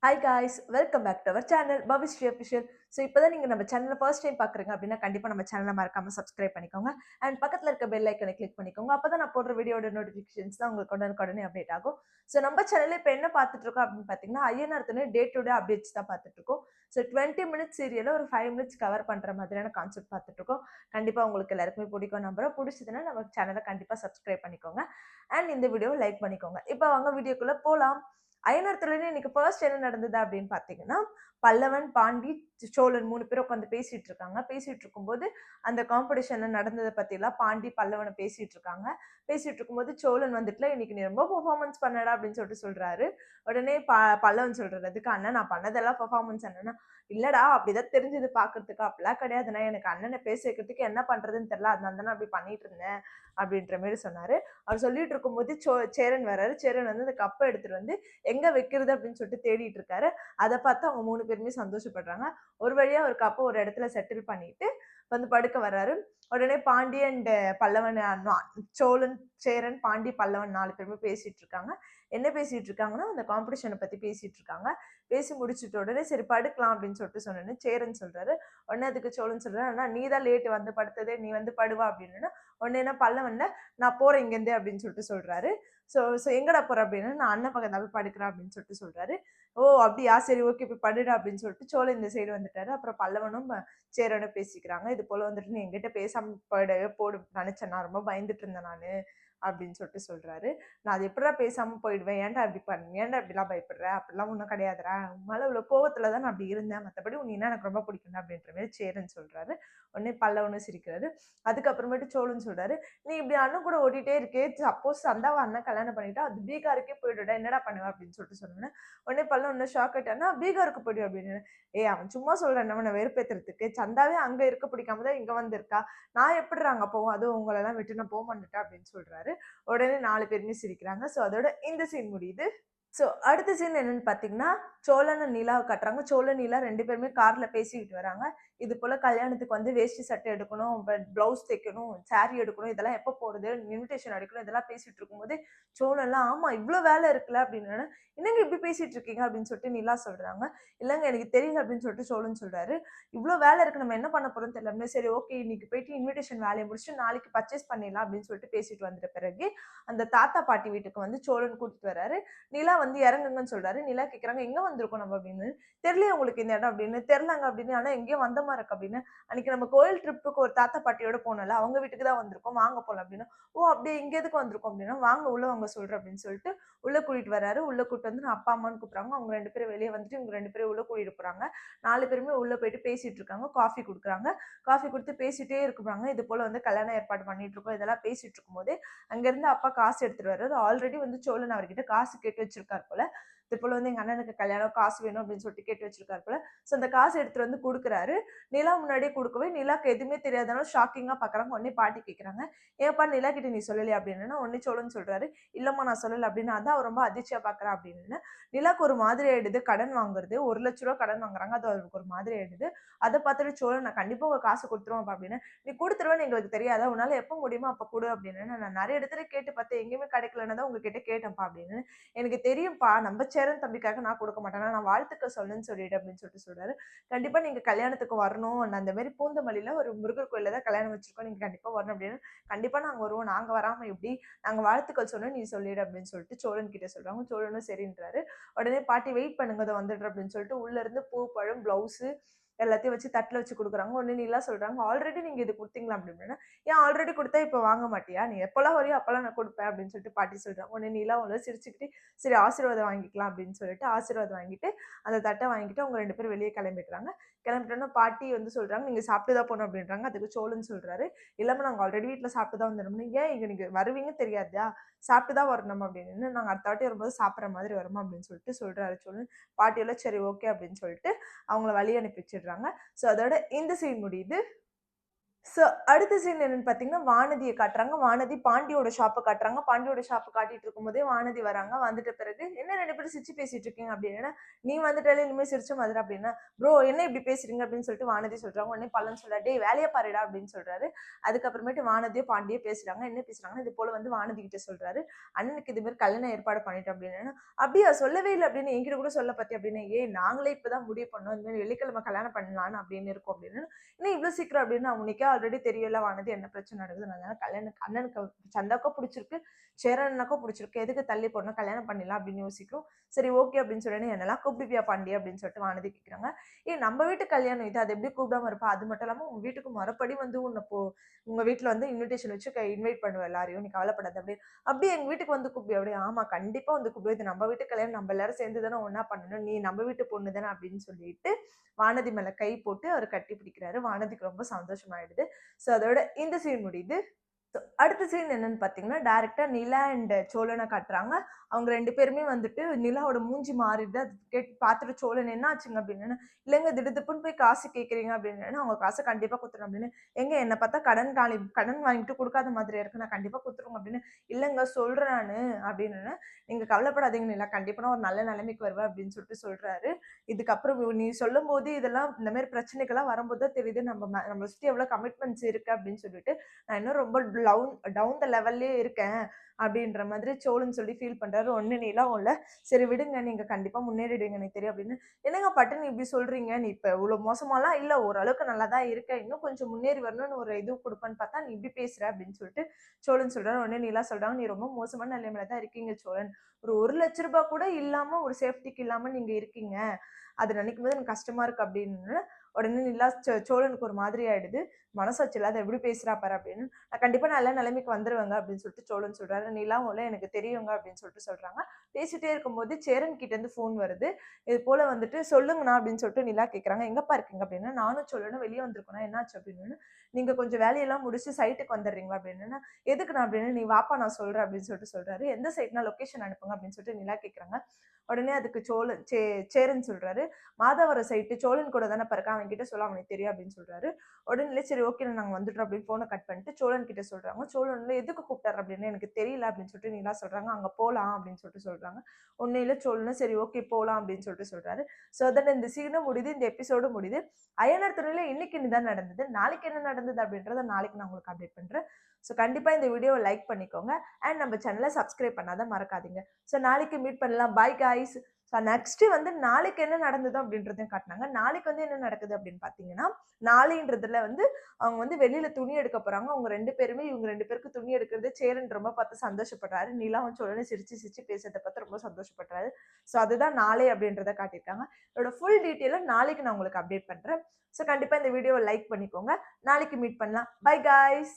Hi guys, welcome back to our channel Pavishri official. So இப்போதான் நீங்கள் நம்ம சேனலை ஃபர்ஸ்ட் டைம் பார்க்குறீங்க அப்படின்னா கண்டிப்பாக நம்ம சேனலை மறக்காமல் சப்ஸ்கிரைப் பண்ணிக்கோங்க. அண்ட் பக்கத்தில் இருக்க பெல் ஐக்கனை கிளிக் பண்ணிக்கோங்க. அப்போ தான் நான் போடுற வீடியோட நோட்டிஃபிகேஷன்ஸ் தான் உங்களுக்கு உடனே அப்டேட் ஆகும். ஸோ நம்ம சேனலில் இப்போ என்ன பார்த்துட்டு இருக்கோம் அப்படின்னு பார்த்தீங்கன்னா, ஐயனார் துணை டே டு டே அப்டேட்ஸ் தான் பார்த்துட்டு இருக்கோம். ஸோ 20 மினிட்ஸ் சீரியலை ஒரு 5 மினிட்ஸ் கவர் பண்ணுற மாதிரியான கான்செப்ட் பார்த்துட்டு இருக்கோம். கண்டிப்பாக உங்களுக்கு எல்லாருக்குமே பிடிக்கும் நம்புறோம். பிடிச்சதுன்னா நம்ம சேனலை கண்டிப்பாக சப்ஸ்கிரைப் பண்ணிக்கோங்க. அண்ட் இந்த வீடியோவை லைக் பண்ணிக்கோங்க. இப்போ வாங்க வீடியோக்குள்ளே போகலாம். ஐநூறுத்துலன்னு இன்னைக்கு ஃபர்ஸ்ட் என்ன நடந்தது அப்படின்னு பார்த்தீங்கன்னா, பல்லவன், பாண்டி, சோழன் 3 பேரும் உட்காந்து பேசிட்டு இருக்காங்க. பேசிட்டு இருக்கும்போது அந்த காம்படிஷன்ல நடந்தத பத்திலாம் பாண்டி, பல்லவன பேசிட்டு இருக்காங்க. பேசிட்டு இருக்கும்போது சோழன் வந்துட்டுல இன்னைக்கு நீ ரொம்ப பெர்ஃபார்மன்ஸ் பண்ணடா அப்படின்னு சொல்லிட்டு சொல்றாரு. உடனே பல்லவன் சொல்றாரு, அதுக்கு அண்ணன் நான் பண்ணதெல்லாம் பெர்ஃபார்மன்ஸ் அண்ணனா? இல்லடா அப்படிதான் தெரிஞ்சது பாக்குறதுக்கு. அப்படிலாம் கிடையாதுண்ணா. எனக்கு அண்ணனை பேச வைக்கிறதுக்கு என்ன பண்றதுன்னு தெரியல. அதனால தான் நான் அப்படி பண்ணிட்டு இருந்தேன் அப்படின்ற மாதிரி சொன்னாரு. அவர் சொல்லிட்டு இருக்கும்போது சேரன் வர்றாரு. சேரன் வந்து அந்த கப்பை எடுத்துட்டு வந்து எங்க வைக்கிறது அப்படின்னு சொல்லிட்டு தேடிட்டு இருக்காரு. அதை பார்த்து அவங்க 3 பேருமே சந்தோஷப்படுறாங்க. ஒரு வழியா ஒரு கப்பை ஒரு இடத்துல செட்டில் பண்ணிட்டு வந்து படுக்க வர்றாரு. உடனே பாண்டி அண்ட் பல்லவன், சோழன், சேரன், பாண்டி, பல்லவன் 4 பேருமே பேசிட்டு இருக்காங்க. என்ன பேசிட்டு இருக்காங்கன்னா, அந்த காம்படிஷனை பத்தி பேசிட்டு இருக்காங்க. பேசி முடிச்சுட்ட உடனே சரி படுக்கலாம் அப்படின்னு சொல்லிட்டு சொன்னோன்னு சேரன் சொல்றாரு. உடனே அதுக்கு சோழன் சொல்றாரு, அண்ணா நீ தான் லேட்டு வந்து படுத்ததே, நீ வந்து படுவா அப்படின்னு. உடனே என்ன பல்லவன்ல நான் போறேன் இங்கேருந்து அப்படின்னு சொல்லிட்டு சொல்றாரு. ஸோ எங்கடா போற அப்படின்னு, நான் அண்ணன் பக்கத்துல போய் படுக்கிறேன் அப்படின்னு சொல்லிட்டு சொல்றாரு. ஓ அப்படியா, சரி ஓகே போய் படுடா அப்படின்னு சொல்லிட்டு சோழன் இந்த சைடு வந்துட்டாரு. அப்புறம் பல்லவனும் சேரனும் பேசிக்கிறாங்க. இது போல வந்துட்டு நீ என்கிட்ட பேசாம போயிடவே போடு நினைச்சேன், நான் ரொம்ப பயந்துட்டு இருந்தேன் நானு அப்படின்னு சொல்லிட்டு சொல்றாரு. நான் அது எப்படிடா பேசாம போயிடுவேன், ஏன்டா இப்படி பண்ண, ஏன்டா இப்படிலாம் பயப்படுற, அப்படிலாம் ஒன்றும் கிடையாதுடா, உண்மையில இவ்வளோ கோவத்துல தான் நான் அப்படி இருந்தேன், மற்றபடி உன்னை எனக்கு ரொம்ப பிடிக்கும் அப்படின்ற மாதிரி சேரன் சொல்றாரு. உடனே பல்லவனும் சிரிக்கிறாரு. அதுக்கப்புறமேட்டு சோழன் சொல்றாரு, நீ இப்படி அண்ணன் கூட ஓட்டிட்டே இருக்கே, சப்போஸ் சந்தாவை அண்ணன் கல்யாணம் பண்ணிட்டா அது பீகாருக்கே போயிடுடா, என்னடா பண்ணுவ அப்படின்னு சொல்லிட்டு சொன்னேன். உடனே பல்லவன் ஷாக் ஆயிட்டானா, பீகாருக்கு போயிடு அப்படின்னு. ஏய் அவன் சும்மா சொல்றேன் அவனை வெறுப்பேத்துறதுக்கு, சந்தாவே அங்க இருக்க பிடிக்காம தான் இங்க வந்திருக்கா, நான் எப்படிடா அங்க போவோம், அதுவும் உங்களெல்லாம் விட்டு நான் போக மாட்டேன் அப்படின்னு சொல்றாரு. உடனே 4 பேருமே சிரிக்கிறாங்க. ஸோ அதோட இந்த சீன் முடியுது. ஸோ அடுத்த சீன் என்னன்னு பார்த்தீங்கன்னா, சோழன் நிலாவ காட்டுறாங்க. சோழன், நிலா 2 பேருமே கார்ல பேசிக்கிட்டு வராங்க. இது போல கல்யாணத்துக்கு வந்து வேஷ்டி சட்டை எடுக்கணும், ப்ளவுஸ் தைக்கணும், சாரி எடுக்கணும், இதெல்லாம் எப்போ போறது, இன்விடேஷன் அடிக்கணும், இதெல்லாம் பேசிட்டு இருக்கும்போது சோழன்லாம் ஆமா இவ்ளோ வேலை இருக்குல்ல அப்படின்னு. என்னங்க இப்படி பேசிட்டு இருக்கீங்க அப்படின்னு சொல்லிட்டு நிலா சொல்றாங்க. இல்லங்க எனக்கு தெரியல அப்படின்னு சொல்லிட்டு சோழன் சொல்றாரு. இவ்ளோ வேலை இருக்கு, நம்ம என்ன பண்ண போறோம்னு தெரியல அப்படின்னு. சரி ஓகே இன்னைக்கு போயிட்டு இன்விடேஷன் வேலையை முடிச்சுட்டு நாளைக்கு பர்ச்சேஸ் பண்ணிடலாம் அப்படின்னு சொல்லிட்டு பேசிட்டு வந்துட்ட பிறகு அந்த தாத்தா பாட்டி வீட்டுக்கு வந்து சோழன் கூட்டிட்டு வராரு. நிலா வந்து இறங்குங்கன்னு சொல்றாரு. நிலா கேட்குறாங்க எங்க வந்திருக்கோம் நம்ம அப்படின்னு. தெரியலையே உங்களுக்கு இந்த இடம் அப்படின்னு. தெரிலங்க அப்படின்னு. ஆனா எங்கேயோ வந்த மாதிரி இருக்கு அப்படின்னு. அன்னைக்கு நம்ம கோயில் ட்ரிப்புக்கு ஒரு தாத்தா பாட்டியோட போனோம்ல, அவங்க வீட்டுக்கு தான் வந்திருக்கோம், வாங்க போலாம் அப்படின்னு. ஓ அப்படியே இங்க எதுக்கு வந்திருக்கோம் அப்படின்னா, வாங்க உள்ள வாங்க சொல்றேன் அப்படின்னு சொல்லிட்டு உள்ள கூட்டிட்டு வராரு. உள்ள கூட்டிட்டு வந்து நான் அப்பா அம்மான்னு கூப்பிடுறாங்க. அவங்க 2 பேரும் வெளியே வந்துட்டு இவங்க 2 பேரும் உள்ள கூட்டிட்டு போறாங்க. 4 பேருமே உள்ள போயிட்டு பேசிட்டு இருக்காங்க. காஃபி குடுக்குறாங்க. காஃபி குடுத்து பேசிட்டே இருக்கிறாங்க. இது போல வந்து கல்யாண ஏற்பாடு பண்ணிட்டு இருக்கோம். இதெல்லாம் பேசிட்டு இருக்கும்போதே அங்கிருந்து அப்பா காசு எடுத்துட்டு வர்றாரு. ஆல்ரெடி வந்து சோழன் அவர்கிட்ட காசு கேட்டு வச்சிருக்காரு போல. இது போல வந்து எங்க அண்ணனுக்கு கல்யாணம் காசு வேணும் அப்படின்னு சொல்லிட்டு கேட்டு வச்சிருக்காரு போல. ஸோ அந்த காசு எடுத்துட்டு வந்து குடுக்குறாரு. நிலா முன்னாடியே குடுக்கவே நிலாக்கு எதுவுமே தெரியாதனால ஷாக்கிங்கா பாக்குறாங்க. உடனே பாட்டி கேக்குறாங்க, ஏன்ப்பா நிலா கிட்ட நீ சொல்லலையா அப்படின்னு. உடனே சோழன் சொல்றாரு, இல்லம்மா நான் சொல்லல அப்படின்னு. அதான் அவ ரொம்ப அதிர்ச்சியா பாக்குறா அப்படின்னு. நிலாக்கு ஒரு மாதிரி ஆயிடுது. கடன் வாங்குறது ₹1,00,000 கடன் வாங்குறாங்க. அது அவருக்கு ஒரு மாதிரி ஆயிடுது. அதை பார்த்துட்டு சோழன் நான் கண்டிப்பா உங்க காசு கொடுத்துருவோம் அப்படின்னு. நீ குடுத்துருவேன்னு எங்களுக்கு தெரியாதா, உன்னால எப்ப முடியுமோ அப்ப குடு அப்படின்னு. நான் நிறைய இடத்துல கேட்டு பார்த்தேன், எங்கேயுமே கிடைக்கலன்னு தான் உங்ககிட்ட கேட்டேன்ப்பா அப்படின்னு. எனக்கு தெரியும்ப்பா, நம்ம சேரன் தம்பிக்காக நான் கொடுக்க மாட்டேன், நான் வாழ்த்துக்கள் சொல்லுன்னு சொல்லிடு அப்படின்னு சொல்லிட்டு சொல்றாரு. கண்டிப்பா நீங்க கல்யாணத்துக்கு வரணும், நான் அந்த மாதிரி பூந்தமல்லியில ஒரு முருகர் கோயில்ல தான் கல்யாணம் வச்சிருக்கோம், நீங்க கண்டிப்பா வரணும் அப்படின்னு. கண்டிப்பா நாங்க வருவோம், நாங்க வராம எப்படி, நாங்க வாழ்த்துக்கள் சொன்னோம் நீ சொல்லிடு அப்படின்னு சொல்லிட்டு சோழன் கிட்ட சொல்றாங்க. சோழனும் சரின்றாரு. உடனே பாட்டி வெயிட் பண்ணுங்க இதோ வந்துடுறேன் அப்படின்னு சொல்லிட்டு உள்ள இருந்து பூ, பழம், பிளவுஸ் எல்லாத்தையும் வச்சு தட்டுல வச்சு குடுக்குறாங்க. உடனே நிலா சொல்றாங்க, ஆல்ரெடி நீங்க இது குடுத்தீங்களா அப்படின்னு. ஏன் ஆல்ரெடி குடுத்தா இப்ப வாங்க மாட்டியா, நீ எப்பெல்லாம் வரியோ அப்பெல்லாம் நான் கொடுப்பேன் அப்படின்னு சொல்லிட்டு பாட்டி சொல்றாங்க. உடனே நிலா வந்து சிரிச்சுக்கிட்டு சரி ஆசீர்வாதம் வாங்கிக்கலாம் அப்படின்னு சொல்லிட்டு ஆசீர்வாதம் வாங்கிட்டு அந்த தட்டை வாங்கிட்டு அவங்க 2 பேரும் வெளியே கிளம்பிடுறாங்க. கிளம்பிட்டோன்னா பாட்டி வந்து சொல்றாங்க, நீங்க சாப்பிட்டு தான் போகணும் அப்படின்றாங்க. அதுக்கு சோழன் சொல்றாரு, இல்லம்மா நாங்க ஆல்ரெடி வீட்டுல சாப்பிட்டு தான் வந்துடும். ஏன் இங்க நீங்க வருவீங்கன்னு தெரியாதா, சாப்பிட்டு தான் வரணும் அப்படின்னு. நாங்க அடுத்த வாட்டி வரும்போது சாப்பிட்ற மாதிரி வருமா அப்படின்னு சொல்லிட்டு சொல்றாரு சோழன். பாட்டியெல்லாம் சரி ஓகே அப்படின்னு சொல்லிட்டு அவங்கள வழி அனுப்பி வச்சிடுறாங்க. ஸோ அதோட இந்த சீன் முடியுது. ஸோ அடுத்த சீன் என்னன்னு பார்த்தீங்கன்னா, வானதிய காட்டுறாங்க. வானதி பாண்டியோட ஷாப்ப காட்டுறாங்க. பாண்டியோட ஷாப்ப காட்டிட்டு இருக்கும்போதே வானதி வராங்க. வந்துட்ட பிறகு, "என்ன 2 பேரும் சிரிச்சு பேசிட்டு இருக்கீங்க?" அப்படின்னா, "நீ வந்துட்டாலே இனிமே சிரிச்ச மாதிரி" அப்படின்னா, "ப்ரோ என்ன இப்படி பேசுறீங்க?" அப்படின்னு சொல்லிட்டு வானதி சொல்றாங்க. உடனே பல்லன் சொல்றாரு, "டேய் வேலைய பாருடா" அப்படின்னு சொல்றாரு. அதுக்கப்புறமேட்டு வானதியோ, பாண்டியோ பேசுறாங்க. என்ன பேசுறாங்கன்னா, இது போல வந்து வானதி கிட்ட சொல்றாரு, "அண்ணனுக்கு இது மாரி கல்யாணம் ஏற்பாடு பண்ணிட்டோம்" அப்படின்னா, "அப்படியா சொல்லவே இல்ல" அப்படின்னு, "என்கிட்ட கூட சொல்ல பாத்தியா" அப்படின்னு, "ஏய் நாங்களே இப்ப தான் முடிவு பண்ணோம். இந்த மாரி வெள்ளிக்கிழமை கல்யாணம் பண்ணலான்னு அப்படின்னு இருக்கோம்" அப்படின்னு. "என்ன இவ்ளோ சீக்கிரம்?" அப்படின்னு, "உனக்கே ஆல்ரெடி தெரியும்ல வானதி என்ன பிரச்சனை நடக்குதுன்னு. அதனால கல்யாணம் அண்ணனுக்கு சந்தாவுக்கும் புடிச்சிருக்கு, சேரன் அண்ணாக்கும் புடிச்சிருக்கு. எதுக்கு தள்ளி போடணும்? கல்யாணம் பண்ணிடலாம்" அப்படின்னு யோசிக்கிறோம். சரி ஓகே அப்படின்னு சொன்னோனே, "என்னலாம் கூப்பிடுவியா பாண்டி?" அப்படின்னு சொல்லிட்டு வானதி கேட்குறாங்க. "ஏய் நம்ம வீட்டு கல்யாணம் இது. அத எப்படி கூப்பிடாம இருப்ப? அது மட்டும் இல்லாம உங்க வீட்டுக்கு மொறப்படி வந்து உன்ன உங்க வீட்ல வந்து இன்விடேஷன் வச்சு இன்வைட் பண்ணுவேன் எல்லாரையும். நீ கவலைப்படாத" அப்படின்னு. "அப்படியே எங்க வீட்டுக்கு வந்து கூப்பிடுவியா?" அப்படி. "ஆமா கண்டிப்பா வந்து கூப்பிடுவேன். இது நம்ம வீட்டு கல்யாணம். நம்ம எல்லாரும் சேர்ந்து தானே ஒண்ணா பண்ணணும். நீ நம்ம வீட்டு பொண்ணு தானே" அப்படின்னு சொல்லிட்டு வானதி மேல கை போட்டு அவரு கட்டி பிடிக்கிறாரு. வானதிக்கு ரொம்ப சந்தோஷமாயிடுது. ஸோ அதோட இந்த சீன் முடியுது. அடுத்த சீன் என்னன்னு பார்த்தீங்கன்னா, டைரக்ட்டா நிலா அண்ட் சோழன காட்டுறாங்க. அவங்க 2 பேருமே வந்துட்டு நிலாவோட மூஞ்சி மாறிடுது. அது பார்த்துட்டு சோழன் "என்ன ஆச்சுங்க?" அப்படின்னு. "இல்லங்க திடுதிப்புன்னு போய் காசு கேட்கிறீங்க" அப்படின்னு. "அவங்க காச கண்டிப்பா குடுத்துறேன்" அப்படின்னு. "ஏங்க என்ன பார்த்தா கடன் வாங்கிட்டு குடுக்காத மாதிரியா இருக்கு. நான் கண்டிப்பா குடுத்துருவேங்க" அப்படின்னு. "இல்லங்க சொல்றேன் நானு" அப்படின்னு. "நீங்க கவலைப்படாதீங்க நிலா. கண்டிப்பா நான் ஒரு நல்ல நிலைமைக்கு வருவேன்" அப்படின்னு சொல்லிட்டு சொல்றாரு. இதுக்கப்புறம் நீ சொல்லும்போது இதெல்லாம் இந்த மாரி பிரச்சனைகள்லாம் வரும்போது தான் தெரியுது நம்மள சுத்தி எவ்வளோ கமிட்மெண்ட்ஸ் இருக்கு அப்படின்னு சொல்லிட்டு. நான் இன்னும் ரொம்ப டவுன் த லெவல்லயே இருக்கேன். அப்படின்ற மாதிரி சோழன் சொல்லி ஃபீல் பண்றாரு. ஒண்ணு நிலாவும் இல்ல. "சரி விடுங்க. நீங்க கண்டிப்பா முன்னேறிடுவீங்க எனக்கு தெரியும்" அப்படின்னு. "என்னங்க பட்டுன்னு இப்படி சொல்றீங்க? நீ இப்ப இவ்ளோ மோசமாலாம் இல்ல. ஓரளவுக்கு நல்லா தான் இருக்க. இன்னும் கொஞ்சம் முன்னேறி வரணும்னு ஒரு இது குடுப்பேன்னு பார்த்தா, நீ இப்படி பேசுற" அப்படின்னு சொல்லிட்டு சோழன் சொல்றாரு. உடனே நிலா சொல்றாங்க, "நீ ரொம்ப மோசமான நிலைமையில தான் இருக்கீங்க சோழன். ஒரு ரூ. 1,00,000 கூட இல்லாம ஒரு சேஃப்டிக்கு இல்லாம நீங்க இருக்கீங்க. அத நினைக்கும்போது எனக்கு கஷ்டமா இருக்கு" அப்படின்னு. உடனே நிலா சோழனுக்கு ஒரு மாதிரி ஆயிடுது. "மனசாட்சி இல்லாத எப்படி பேசுறா பாரு" அப்படின்னு. "நான் கண்டிப்பா நல்ல நிலைமைக்கு வந்துருவேங்க" அப்படின்னு சொல்லிட்டு சோழன் சொல்றாரு. நிலாவும் இல்ல எனக்கு தெரியுங்க அப்படின்னு சொல்லிட்டு சொல்றாங்க. பேசிட்டே இருக்கும்போது சேரன் கிட்ட இருந்து ஃபோன் வருது. இது போல வந்துட்டு "சொல்லுங்கண்ணா" அப்படின்னு சொல்லிட்டு நிலா கேட்கறாங்க. "எங்கப்பா இருக்கீங்க?" அப்படின்னா, "நானும் சோழனும் வெளிய வந்திருக்கோம்ண்ணா. என்னாச்சு?" அப்படின்னு. "நீங்க கொஞ்சம் வேலையெல்லாம் முடிச்சு சைட்டுக்கு வந்துடுறீங்களா?" அப்படின்னு. "எதுக்குண்ணா?" அப்படின்னு. "நீ வாப்பா நான் சொல்றேன்" அப்படின்னு சொல்லிட்டு சொல்றாரு. "எந்த சைட்ண்ணா? லொகேஷன் அனுப்புங்க" அப்படின்னு சொல்லிட்டு நிலா கேட்கறாங்க. உடனே அதுக்கு சேரன் சொல்றாரு, "மாதவரம் சைட்டு சோழன் கூட தானப்பா இருக்கான். அவன் கிட்ட சொல்லு அவனுக்கு தெரியும்" அப்படின்னு சொல்றாரு. உடனே சரி ஓகே நாங்க வந்துட்டோம் அப்படின்னு ஃபோன கட் பண்ணிட்டு சோழன் கிட்ட சொல்றாங்க. சோழன் வந்து எதுக்கு கூப்பிட்டாரு அப்படின்னு எனக்கு தெரியல அப்படின்னு சொல்லிட்டு நிலா சொல்றாங்க. அங்க போலாம் அப்படின்னு சொல்லிட்டு சொல்றாங்க. ஒண்ணும் இல்ல சோழனும் சரி ஓகே போலாம் அப்படின்னு சொல்லிட்டு சொல்றாரு. ஸோ அதோட இந்த சீனும் முடியுது. இந்த எபிசோடும் முடியுது. அய்யனார் துணையில இன்னைக்கு இதுதான் நடந்தது. நாளைக்கு என்ன நடந்தது அப்படின்றத நாளைக்கு நான் உங்களுக்கு அப்டேட் பண்றேன். ஸோ கண்டிப்பா இந்த வீடியோவ லைக் பண்ணிக்கோங்க. அண்ட் நம்ம சேனல சப்ஸ்கிரைப் பண்ணாத மறக்காதீங்க. ஸோ நாளைக்கு மீட் பண்ணலாம். By guys. ஸோ நெக்ஸ்ட் வந்து நாளைக்கு என்ன நடந்தது அப்படின்றதையும் காட்டுனாங்க. நாளைக்கு வந்து என்ன நடக்குது அப்படின்னு பார்த்தீங்கன்னா, நாளைன்றதுல வந்து அவங்க வந்து வெளியில துணி எடுக்க போறாங்க. அவங்க 2 பேருமே இவங்க 2 பேருக்கு துணி எடுக்கிறது சேரன் ரொம்ப பார்த்து சந்தோஷப்படுறாரு. நிலாவும் சோழனும் சிரிச்சு சிரிச்சு பேசுறத பார்த்து ரொம்ப சந்தோஷப்படுறாரு. ஸோ அதுதான் நாளை அப்படின்றத காட்டியிருக்காங்க. இதோட ஃபுல் டீட்டெயில நாளைக்கு நான் உங்களுக்கு அப்டேட் பண்றேன். ஸோ கண்டிப்பா இந்த வீடியோவ லைக் பண்ணிக்கோங்க. நாளைக்கு மீட் பண்ணலாம். By guys.